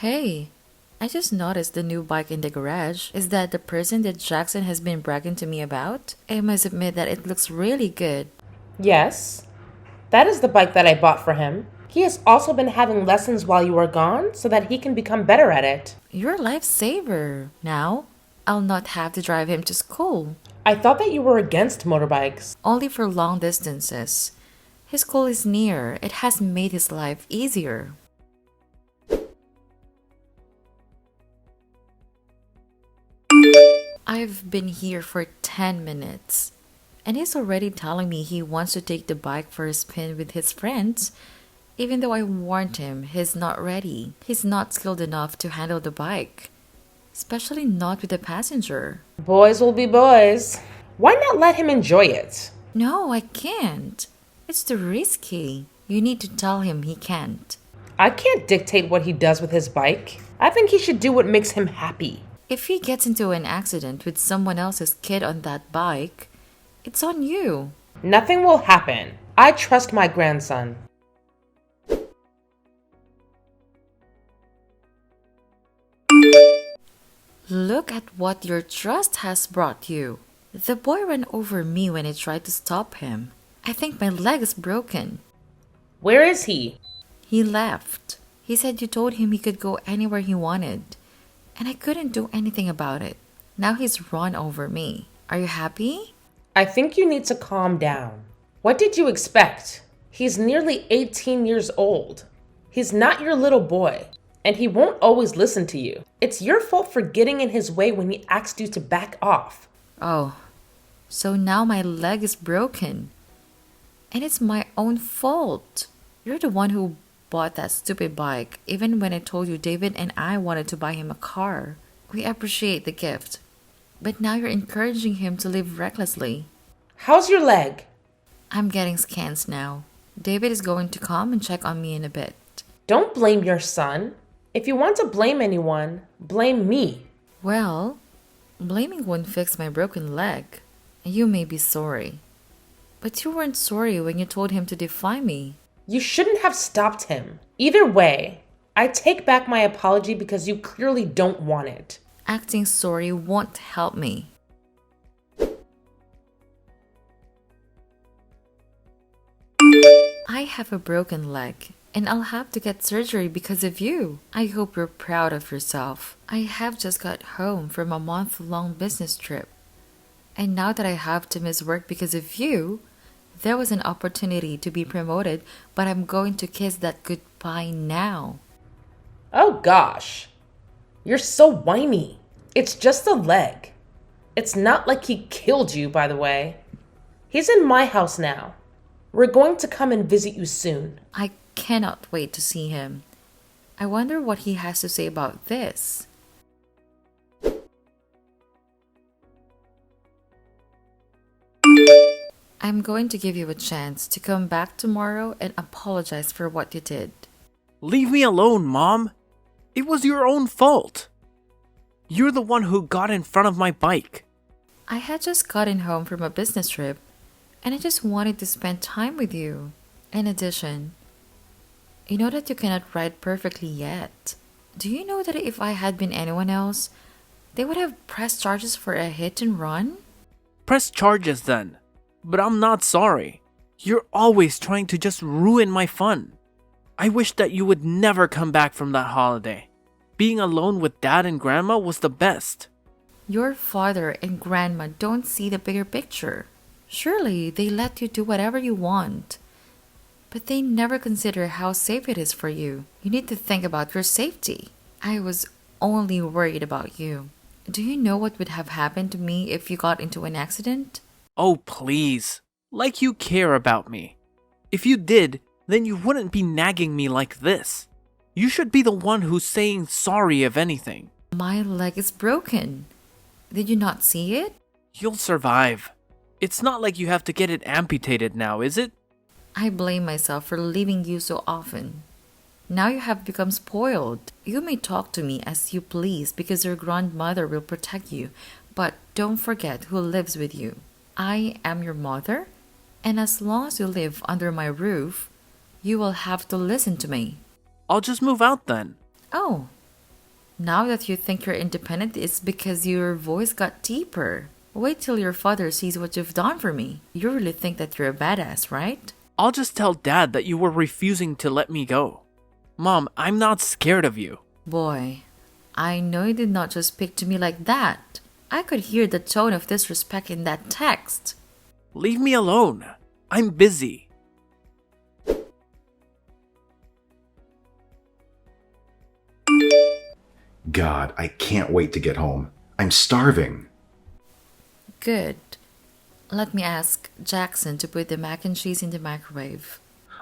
Hey, I just noticed the new bike in the garage. Is that the person that Jackson has been bragging to me about? I must admit that it looks really good. Yes, that is the bike that I bought for him. He has also been having lessons while you are gone so that he can become better at it. You're a lifesaver. Now, I'll not have to drive him to school. I thought that you were against motorbikes. Only for long distances. His school is near. It has made his life easier. I've been here for 10 minutes. And he's already telling me he wants to take the bike for a spin with his friends, even though I warned him he's not ready. He's not skilled enough to handle the bike, especially not with a passenger. Boys will be boys. Why not let him enjoy it? No, I can't. It's too risky. You need to tell him he can't. I can't dictate what he does with his bike. I think he should do what makes him happy. If he gets into an accident with someone else's kid on that bike, it's on you. Nothing will happen. I trust my grandson. Look at what your trust has brought you. The boy ran over me when I tried to stop him. I think my leg is broken. Where is he? He left. He said you told him he could go anywhere he wanted, and I couldn't do anything about it. Now he's run over me. Are you happy? I think you need to calm down. What did you expect? He's nearly 18 years old. He's not your little boy, and he won't always listen to you. It's your fault for getting in his way when he asked you to back off. Oh, so now my leg is broken. And it's my own fault. You're the one who bought that stupid bike, even when I told you David and I wanted to buy him a car. We appreciate the gift. But now you're encouraging him to live recklessly. How's your leg? I'm getting scans now. David is going to come and check on me in a bit. Don't blame your son. If you want to blame anyone, blame me. Well, blaming won't fix my broken leg. You may be sorry. But you weren't sorry when you told him to defy me. You shouldn't have stopped him. Either way, I take back my apology because you clearly don't want it. Acting sorry won't help me. I have a broken leg, and I'll have to get surgery because of you. I hope you're proud of yourself. I have just got home from a month-long business trip. And now that I have to miss work because of you, there was an opportunity to be promoted, but I'm going to kiss that goodbye now. Oh gosh, you're so whiny. It's just a leg. It's not like he killed you, by the way. He's in my house now. We're going to come and visit you soon. I cannot wait to see him. I wonder what he has to say about this. I'm going to give you a chance to come back tomorrow and apologize for what you did. Leave me alone, Mom. It was your own fault. You're the one who got in front of my bike. I had just gotten home from a business trip, and I just wanted to spend time with you. In addition, you know that you cannot ride perfectly yet. Do you know that if I had been anyone else, they would have pressed charges for a hit and run? Press charges then. But I'm not sorry. You're always trying to just ruin my fun. I wish that you would never come back from that holiday. Being alone with Dad and Grandma was the best. Your father and grandma don't see the bigger picture. Surely they let you do whatever you want. But they never consider how safe it is for you. You need to think about your safety. I was only worried about you. Do you know what would have happened to me if you got into an accident? Oh, please. Like you care about me. If you did, then you wouldn't be nagging me like this. You should be the one who's saying sorry if anything. My leg is broken. Did you not see it? You'll survive. It's not like you have to get it amputated now, is it? I blame myself for leaving you so often. Now you have become spoiled. You may talk to me as you please because your grandmother will protect you, but don't forget who lives with you. I am your mother, and as long as you live under my roof, you will have to listen to me. I'll just move out then. Oh, Now that you think you're independent, it's because your voice got deeper. Wait till your father sees what you've done for me. You really think that you're a badass, right? I'll just tell Dad that you were refusing to let me go. Mom, I'm not scared of you. Boy, I know you did not just speak to me like that. I could hear the tone of disrespect in that text. Leave me alone. I'm busy. God, I can't wait to get home. I'm starving. Good. Let me ask Jackson to put the mac and cheese in the microwave.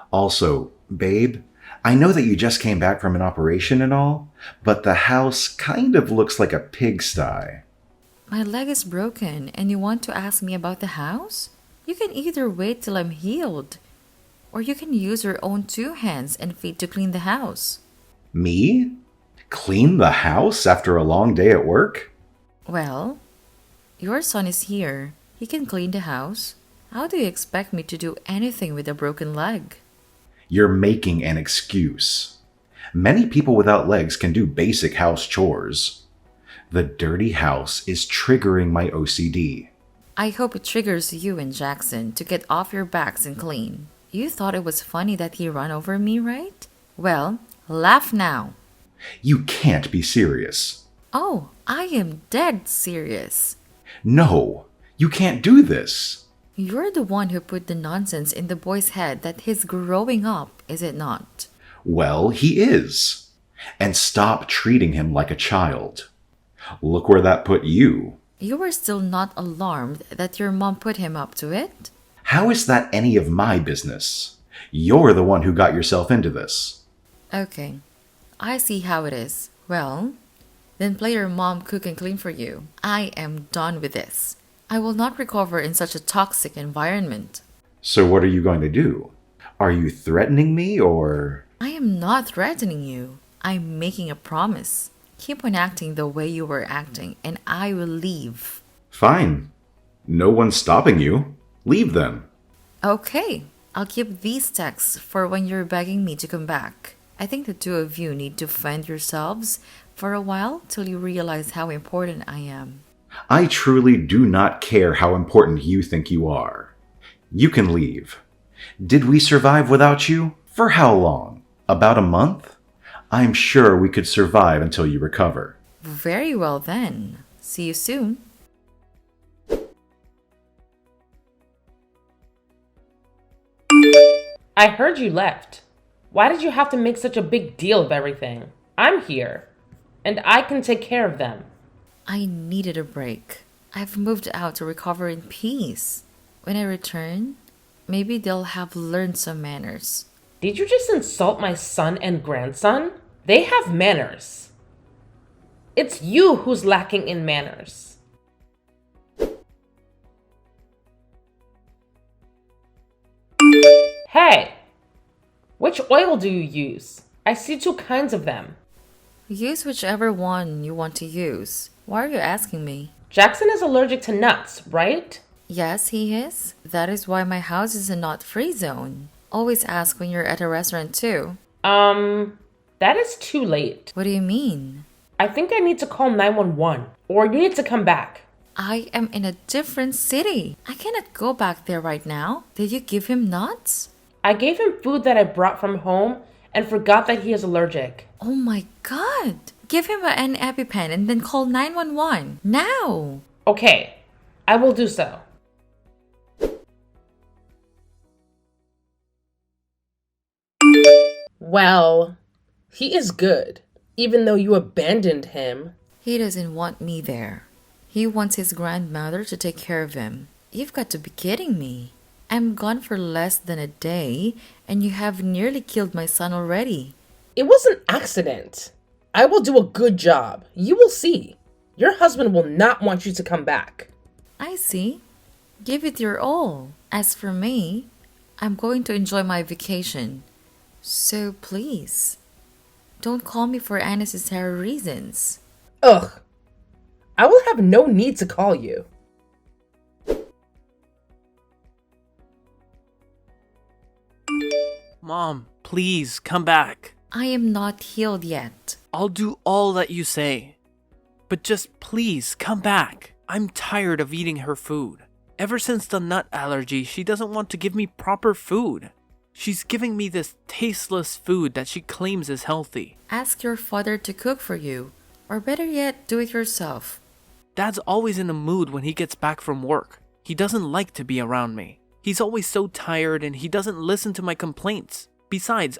Also, babe, I know that you just came back from an operation and all, but the house kind of looks like a pigsty. My leg is broken and you want to ask me about the house? You can either wait till I'm healed, or you can use your own 2 hands and feet to clean the house. Me? Clean the house after a long day at work? Well, your son is here. He can clean the house. How do you expect me to do anything with a broken leg? You're making an excuse. Many people without legs can do basic house chores. The dirty house is triggering my OCD. I hope it triggers you and Jackson to get off your backs and clean. You thought it was funny that he ran over me, right? Well, laugh now. You can't be serious. Oh, I am dead serious. No, you can't do this. You're the one who put the nonsense in the boy's head that he's growing up, is it not? Well, he is. And stop treating him like a child. Look where that put you. You were still not alarmed that your mom put him up to it? How is that any of my business? You're the one who got yourself into this. Okay, I see how it is. Well, then play your mom cook and clean for you. I am done with this. I will not recover in such a toxic environment. So what are you going to do? Are you threatening me or... I am not threatening you. I'm making a promise. Keep on acting the way you were acting, and I will leave. Fine. No one's stopping you. Leave then. Okay, I'll keep these texts for when you're begging me to come back. I think the 2 of you need to find yourselves for a while till you realize how important I am. I truly do not care how important you think you are. You can leave. Did we survive without you? For how long? About a month? I'm sure we could survive until you recover. Very well then. See you soon. I heard you left. Why did you have to make such a big deal of everything? I'm here, and I can take care of them. I needed a break. I've moved out to recover in peace. When I return, maybe they'll have learned some manners. Did you just insult my son and grandson? They have manners. It's you who's lacking in manners. Hey, which oil do you use? I see 2 kinds of them. Use whichever one you want to use. Why are you asking me? Jackson is allergic to nuts, right? Yes, he is. That is why my house is a nut-free zone. Always ask when you're at a restaurant too. That is too late. What do you mean? I think I need to call 911, or you need to come back. I am in a different city. I cannot go back there right now. Did you give him nuts? I gave him food that I brought from home and forgot that he is allergic. Oh my god. Give him an EpiPen and then call 911. Now! Okay, I will do so. Well, he is good, even though you abandoned him. He doesn't want me there. He wants his grandmother to take care of him. You've got to be kidding me. I'm gone for less than a day, and you have nearly killed my son already. It was an accident. I will do a good job. You will see. Your husband will not want you to come back. I see. Give it your all. As for me, I'm going to enjoy my vacation. So please, don't call me for unnecessary reasons. Ugh. I will have no need to call you. Mom, please come back. I am not healed yet. I'll do all that you say. But just please come back. I'm tired of eating her food. Ever since the nut allergy, she doesn't want to give me proper food. She's giving me this tasteless food that she claims is healthy. Ask your father to cook for you, or better yet, do it yourself. Dad's always in a mood when he gets back from work. He doesn't like to be around me. He's always so tired and he doesn't listen to my complaints. Besides,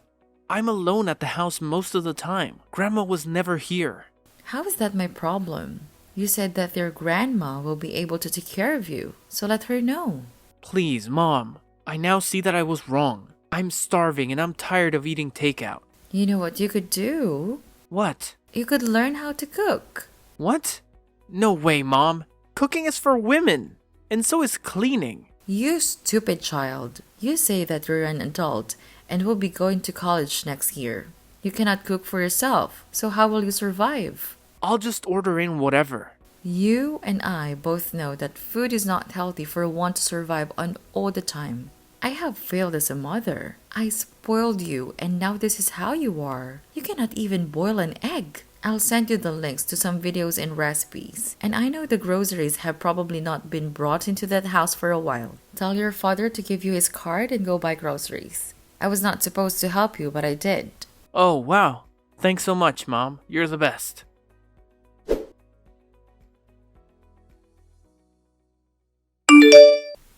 I'm alone at the house most of the time. Grandma was never here. How is that my problem? You said that your grandma will be able to take care of you, so let her know. Please, Mom. I now see that I was wrong. I'm starving and I'm tired of eating takeout. You know what you could do? What? You could learn how to cook. What? No way, Mom. Cooking is for women. And so is cleaning. You stupid child. You say that you're an adult and will be going to college next year. You cannot cook for yourself, so how will you survive? I'll just order in whatever. You and I both know that food is not healthy for one to survive on all the time. I have failed as a mother. I spoiled you and now this is how you are. You cannot even boil an egg. I'll send you the links to some videos and recipes. And I know the groceries have probably not been brought into that house for a while. Tell your father to give you his card and go buy groceries. I was not supposed to help you, but I did. Oh, wow. Thanks so much, Mom. You're the best.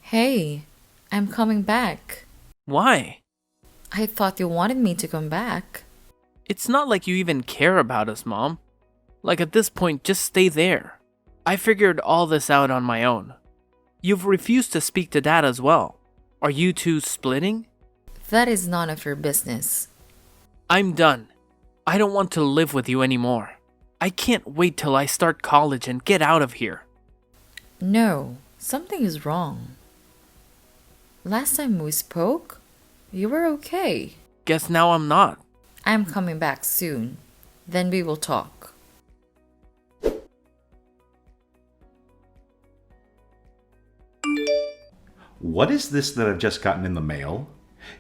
Hey, I'm coming back. Why? I thought you wanted me to come back. It's not like you even care about us, Mom. Like at this point, just stay there. I figured all this out on my own. You've refused to speak to Dad as well. Are you two splitting? That is none of your business. I'm done. I don't want to live with you anymore. I can't wait till I start college and get out of here. No, something is wrong. Last time we spoke, you were okay. Guess now I'm not. I'm coming back soon. Then we will talk. What is this that I've just gotten in the mail?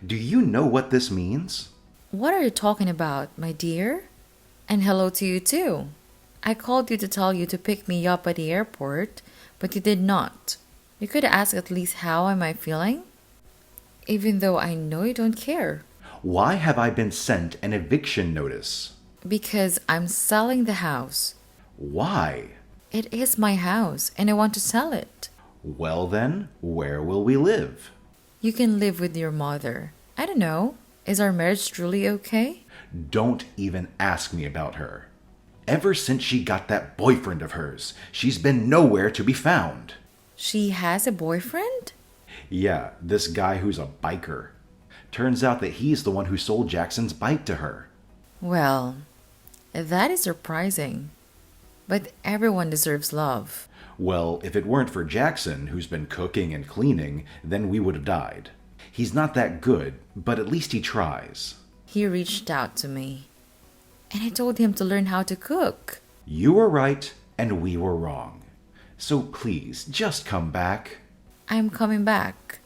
Do you know what this means? What are you talking about, my dear? And hello to you too. I called you to tell you to pick me up at the airport, but you did not. You could ask at least how am I feeling? Even though I know you don't care. Why have I been sent an eviction notice? Because I'm selling the house. Why? It is my house and I want to sell it. Well then, where will we live? You can live with your mother. I don't know. Is our marriage truly okay? Don't even ask me about her. Ever since she got that boyfriend of hers, she's been nowhere to be found. She has a boyfriend? Yeah, this guy who's a biker. Turns out that he's the one who sold Jackson's bike to her. Well, that is surprising. But everyone deserves love. Well, if it weren't for Jackson, who's been cooking and cleaning, then we would have died. He's not that good, but at least he tries. He reached out to me. And I told him to learn how to cook. You were right, and we were wrong. So please, just come back. I'm coming back.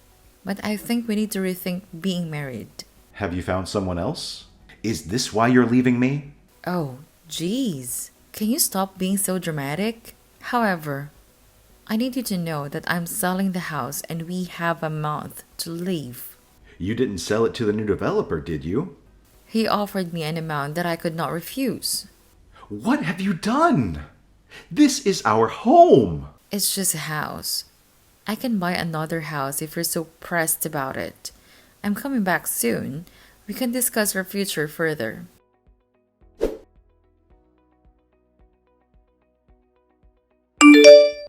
But I think we need to rethink being married. Have you found someone else? Is this why you're leaving me? Oh, geez. Can you stop being so dramatic? However, I need you to know that I'm selling the house and we have a month to leave. You didn't sell it to the new developer, did you? He offered me an amount that I could not refuse. What have you done? This is our home. It's just a house. I can buy another house if you're so pressed about it. I'm coming back soon. We can discuss our future further.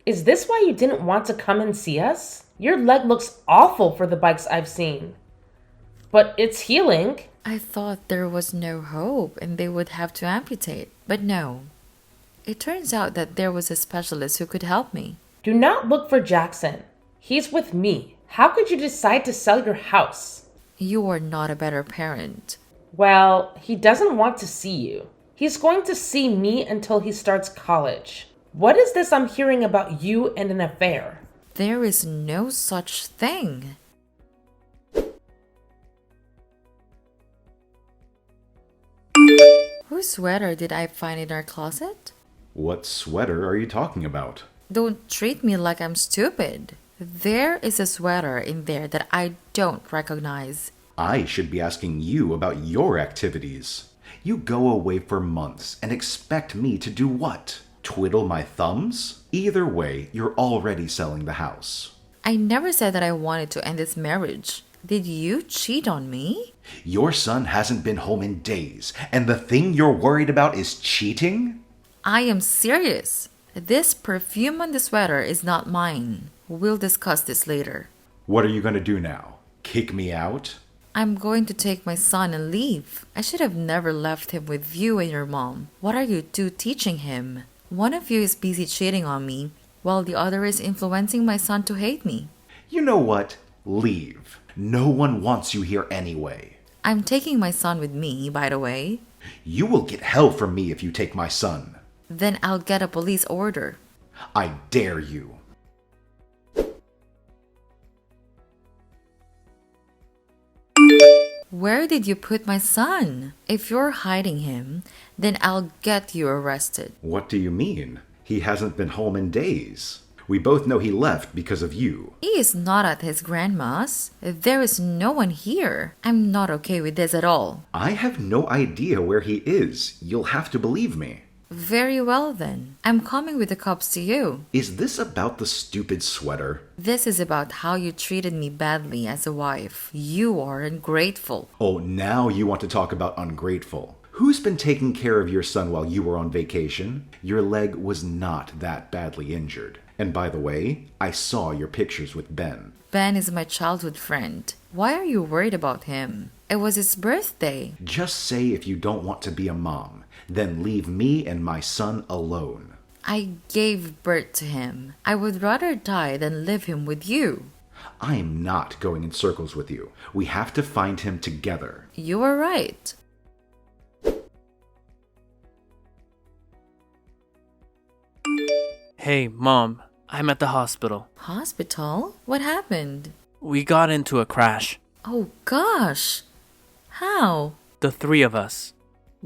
Is this why you didn't want to come and see us? Your leg looks awful for the bikes I've seen. But it's healing. I thought there was no hope and they would have to amputate, but no. It turns out that there was a specialist who could help me. Do not look for Jackson. He's with me. How could you decide to sell your house? You are not a better parent. Well, he doesn't want to see you. He's going to see me until he starts college. What is this I'm hearing about you and an affair? There is no such thing. Whose sweater did I find in our closet? What sweater are you talking about? Don't treat me like I'm stupid. There is a sweater in there that I don't recognize. I should be asking you about your activities. You go away for months and expect me to do what? Twiddle my thumbs? Either way, you're already selling the house. I never said that I wanted to end this marriage. Did you cheat on me? Your son hasn't been home in days, and the thing you're worried about is cheating? I am serious. This perfume on the sweater is not mine. We'll discuss this later. What are you going to do now? Kick me out? I'm going to take my son and leave. I should have never left him with you and your mom. What are you two teaching him? One of you is busy cheating on me, while the other is influencing my son to hate me. You know what? Leave. No one wants you here anyway. I'm taking my son with me, by the way. You will get hell from me if you take my son. Then I'll get a police order. I dare you. Where did you put my son? If you're hiding him, then I'll get you arrested. What do you mean? He hasn't been home in days. We both know he left because of you. He is not at his grandma's. There is no one here. I'm not okay with this at all. I have no idea where he is. You'll have to believe me. Very well then. I'm coming with the cops to you. Is this about the stupid sweater? This is about how you treated me badly as a wife. You are ungrateful. Oh, now you want to talk about ungrateful. Who's been taking care of your son while you were on vacation? Your leg was not that badly injured. And by the way, I saw your pictures with Ben. Ben is my childhood friend. Why are you worried about him? It was his birthday. Just say if you don't want to be a mom, then leave me and my son alone. I gave birth to him. I would rather die than leave him with you. I am not going in circles with you. We have to find him together. You are right. Hey, Mom, I'm at the hospital. Hospital? What happened? We got into a crash. Oh gosh. How? The three of us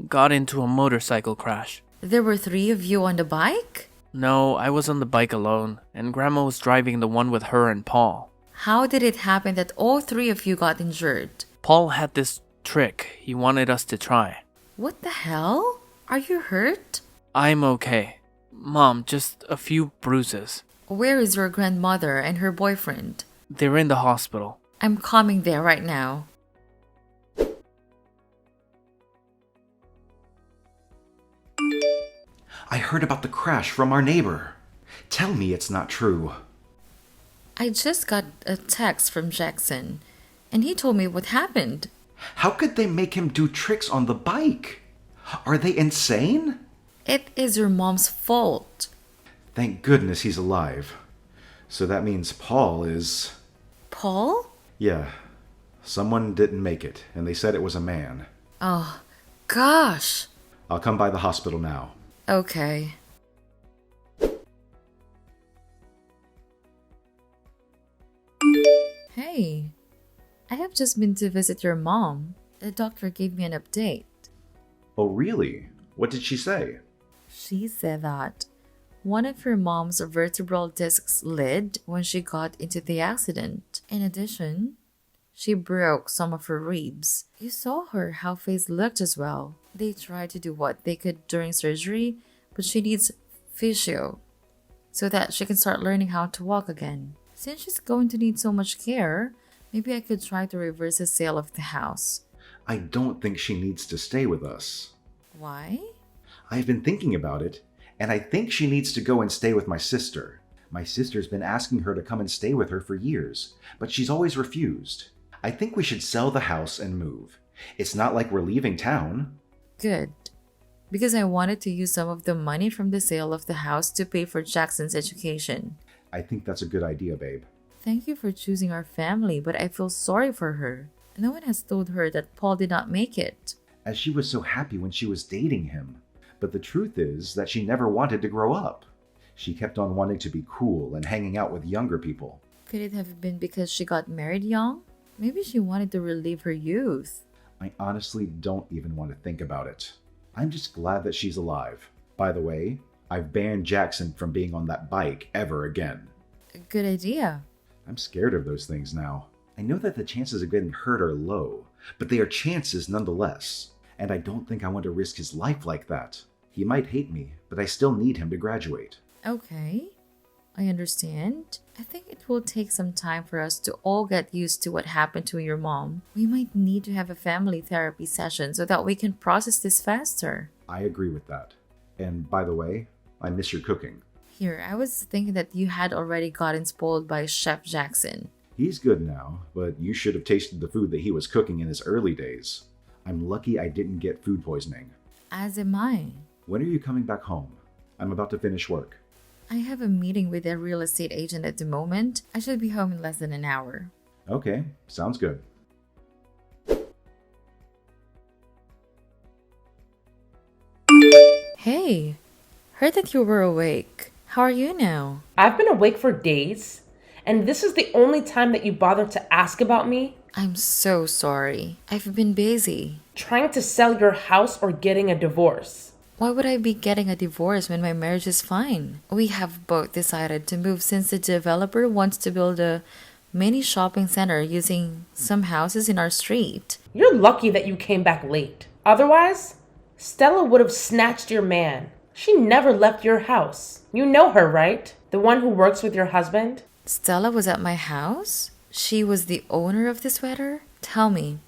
got into a motorcycle crash. There were 3 of you on the bike? No, I was on the bike alone, and Grandma was driving the one with her and Paul. How did it happen that all 3 of you got injured? Paul had this trick he wanted us to try. What the hell? Are you hurt? I'm okay. Mom, just a few bruises. Where is your grandmother and her boyfriend? They're in the hospital. I'm coming there right now. I heard about the crash from our neighbor. Tell me it's not true. I just got a text from Jackson, and he told me what happened. How could they make him do tricks on the bike? Are they insane? It is your mom's fault. Thank goodness he's alive. So that means Paul is... Paul? Yeah. Someone didn't make it, and they said it was a man. Oh, gosh. I'll come by the hospital now. Okay. Hey, I have just been to visit your mom. The doctor gave me an update. Oh, really? What did she say? She said that one of her mom's vertebral discs slid when she got into the accident. In addition, she broke some of her ribs. You saw her how face looked as well. They tried to do what they could during surgery, but she needs physio so that she can start learning how to walk again. Since she's going to need so much care, maybe I could try to reverse the sale of the house. I don't think she needs to stay with us. Why? I've been thinking about it, and I think she needs to go and stay with my sister. My sister's been asking her to come and stay with her for years, but she's always refused. I think we should sell the house and move. It's not like we're leaving town. Good. Because I wanted to use some of the money from the sale of the house to pay for Jackson's education. I think that's a good idea, babe. Thank you for choosing our family, but I feel sorry for her. No one has told her that Paul did not make it. As she was so happy when she was dating him. But the truth is that she never wanted to grow up. She kept on wanting to be cool and hanging out with younger people. Could it have been because she got married young? Maybe she wanted to relive her youth. I honestly don't even want to think about it. I'm just glad that she's alive. By the way, I've banned Jackson from being on that bike ever again. Good idea. I'm scared of those things now. I know that the chances of getting hurt are low, but they are chances nonetheless. And I don't think I want to risk his life like that. He might hate me, but I still need him to graduate. Okay, I understand. I think it will take some time for us to all get used to what happened to your mom. We might need to have a family therapy session so that we can process this faster. I agree with that. And by the way, I miss your cooking. Here, I was thinking that you had already gotten spoiled by Chef Jackson. He's good now, but you should have tasted the food that he was cooking in his early days. I'm lucky I didn't get food poisoning. As am I. When are you coming back home? I'm about to finish work. I have a meeting with a real estate agent at the moment. I should be home in less than an hour. Okay, sounds good. Hey, heard that you were awake. How are you now? I've been awake for days, and this is the only time that you bother to ask about me? I'm so sorry. I've been busy. Trying to sell your house or getting a divorce? Why would I be getting a divorce when my marriage is fine? We have both decided to move since the developer wants to build a mini shopping center using some houses in our street. You're lucky that you came back late. Otherwise, Stella would have snatched your man. She never left your house. You know her, right? The one who works with your husband? Stella was at my house? She was the owner of the sweater? Tell me,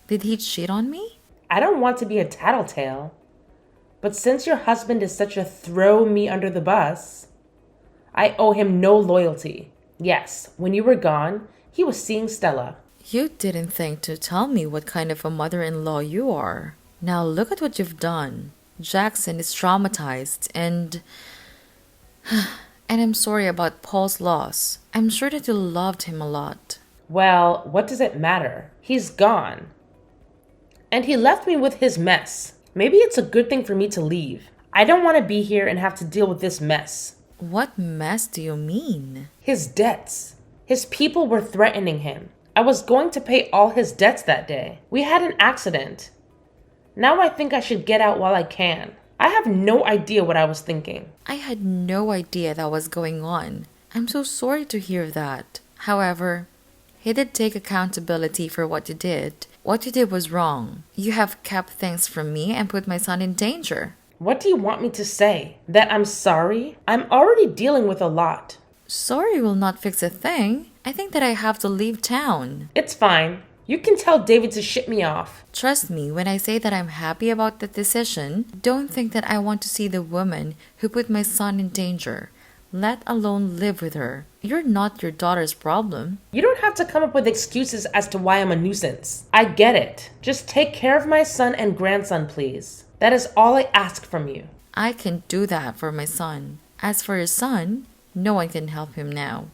did he cheat on me? I don't want to be a tattletale, but since your husband is such a throw me under the bus, I owe him no loyalty. Yes, when you were gone, he was seeing Stella. You didn't think to tell me what kind of a mother-in-law you are. Now look at what you've done. Jackson is traumatized and I'm sorry about Paul's loss. I'm sure that you loved him a lot. Well, what does it matter? He's gone. And he left me with his mess. Maybe it's a good thing for me to leave. I don't want to be here and have to deal with this mess. What mess do you mean? His debts. His people were threatening him. I was going to pay all his debts that day. We had an accident. Now I think I should get out while I can. I have no idea what I was thinking. I had no idea that was going on. I'm so sorry to hear that. However, he did take accountability for what you did. What you did was wrong. You have kept things from me and put my son in danger. What do you want me to say? That I'm sorry? I'm already dealing with a lot. Sorry will not fix a thing. I think that I have to leave town. It's fine. You can tell David to ship me off. Trust me when I say that I'm happy about the decision. Don't think that I want to see the woman who put my son in danger, let alone live with her. You're not your daughter's problem. You don't have to come up with excuses as to why I'm a nuisance. I get it. Just take care of my son and grandson, please. That is all I ask from you. I can do that for my son. As for your son, no one can help him now.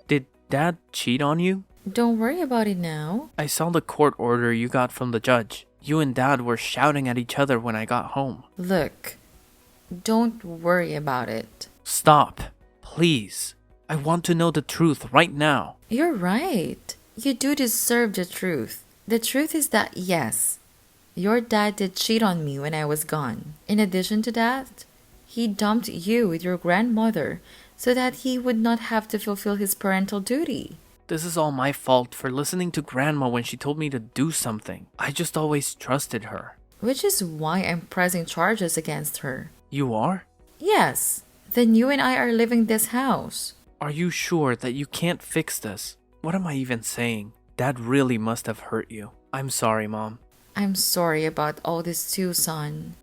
Did Dad cheat on you? Don't worry about it now. I saw the court order you got from the judge. You and Dad were shouting at each other when I got home. Look, don't worry about it. Stop, please. I want to know the truth right now. You're right. You do deserve the truth. The truth is that yes, your dad did cheat on me when I was gone. In addition to that, he dumped you with your grandmother so that he would not have to fulfill his parental duty. This is all my fault for listening to Grandma when she told me to do something. I just always trusted her. Which is why I'm pressing charges against her. You are? Yes. Then you and I are leaving this house. Are you sure that you can't fix this? What am I even saying? Dad really must have hurt you. I'm sorry, Mom. I'm sorry about all this too, son.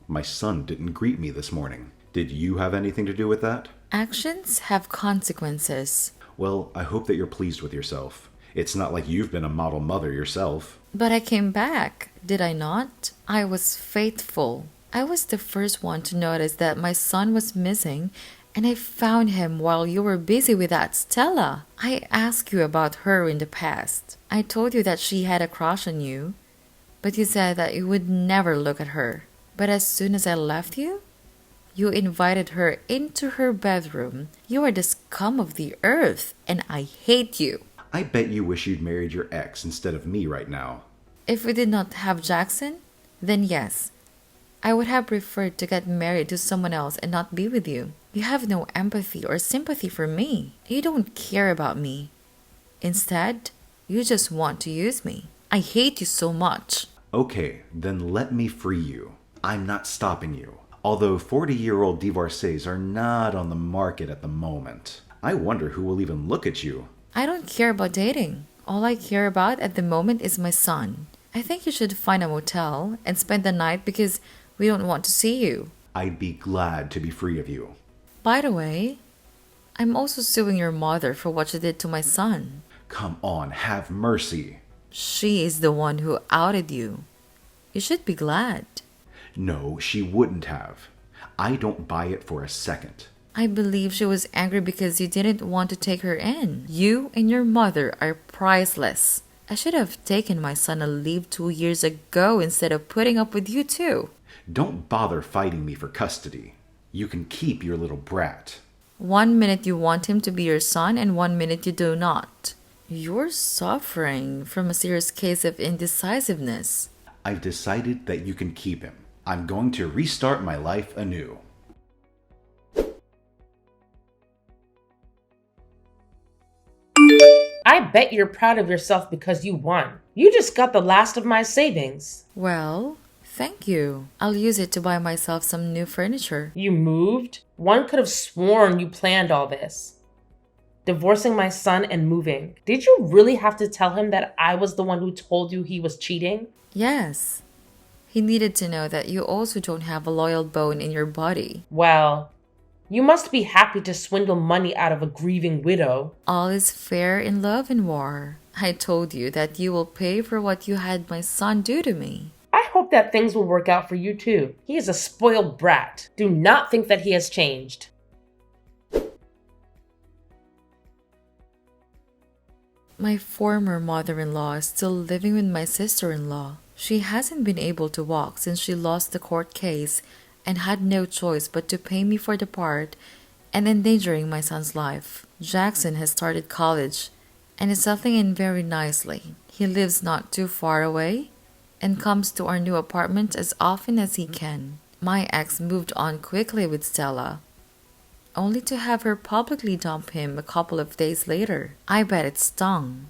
My son didn't greet me this morning. Did you have anything to do with that? Actions have consequences. Well, I hope that you're pleased with yourself. It's not like you've been a model mother yourself. But I came back, did I not? I was faithful. I was the first one to notice that my son was missing, and I found him while you were busy with that Stella. I asked you about her in the past. I told you that she had a crush on you, but you said that you would never look at her. But as soon as I left you, You invited her into her bedroom. You are the scum of the earth, and I hate you. I bet you wish you'd married your ex instead of me right now. If we did not have Jackson, then yes, I would have preferred to get married to someone else and not be with you. You have no empathy or sympathy for me. You don't care about me. Instead, you just want to use me. I hate you so much. Okay, then let me free you. I'm not stopping you. Although 40-year-old divorcees are not on the market at the moment. I wonder who will even look at you. I don't care about dating. All I care about at the moment is my son. I think you should find a motel and spend the night because we don't want to see you. I'd be glad to be free of you. By the way, I'm also suing your mother for what she did to my son. Come on, have mercy. She is the one who outed you. You should be glad. No, she wouldn't have. I don't buy it for a second. I believe she was angry because you didn't want to take her in. You and your mother are priceless. I should have taken my son a leave 2 years ago instead of putting up with you too. Don't bother fighting me for custody. You can keep your little brat. 1 minute you want him to be your son and 1 minute you do not. You're suffering from a serious case of indecisiveness. I've decided that you can keep him. I'm going to restart my life anew. I bet you're proud of yourself because you won. You just got the last of my savings. Well, thank you. I'll use it to buy myself some new furniture. You moved? One could have sworn you planned all this. Divorcing my son and moving. Did you really have to tell him that I was the one who told you he was cheating? Yes. He needed to know that you also don't have a loyal bone in your body. Well, you must be happy to swindle money out of a grieving widow. All is fair in love and war. I told you that you will pay for what you had my son do to me. I hope that things will work out for you too. He is a spoiled brat. Do not think that he has changed. My former mother-in-law is still living with my sister-in-law. She hasn't been able to walk since she lost the court case and had no choice but to pay me for the part and endangering my son's life. Jackson has started college and is settling in very nicely. He lives not too far away and comes to our new apartment as often as he can. My ex moved on quickly with Stella, only to have her publicly dump him a couple of days later. I bet it stung.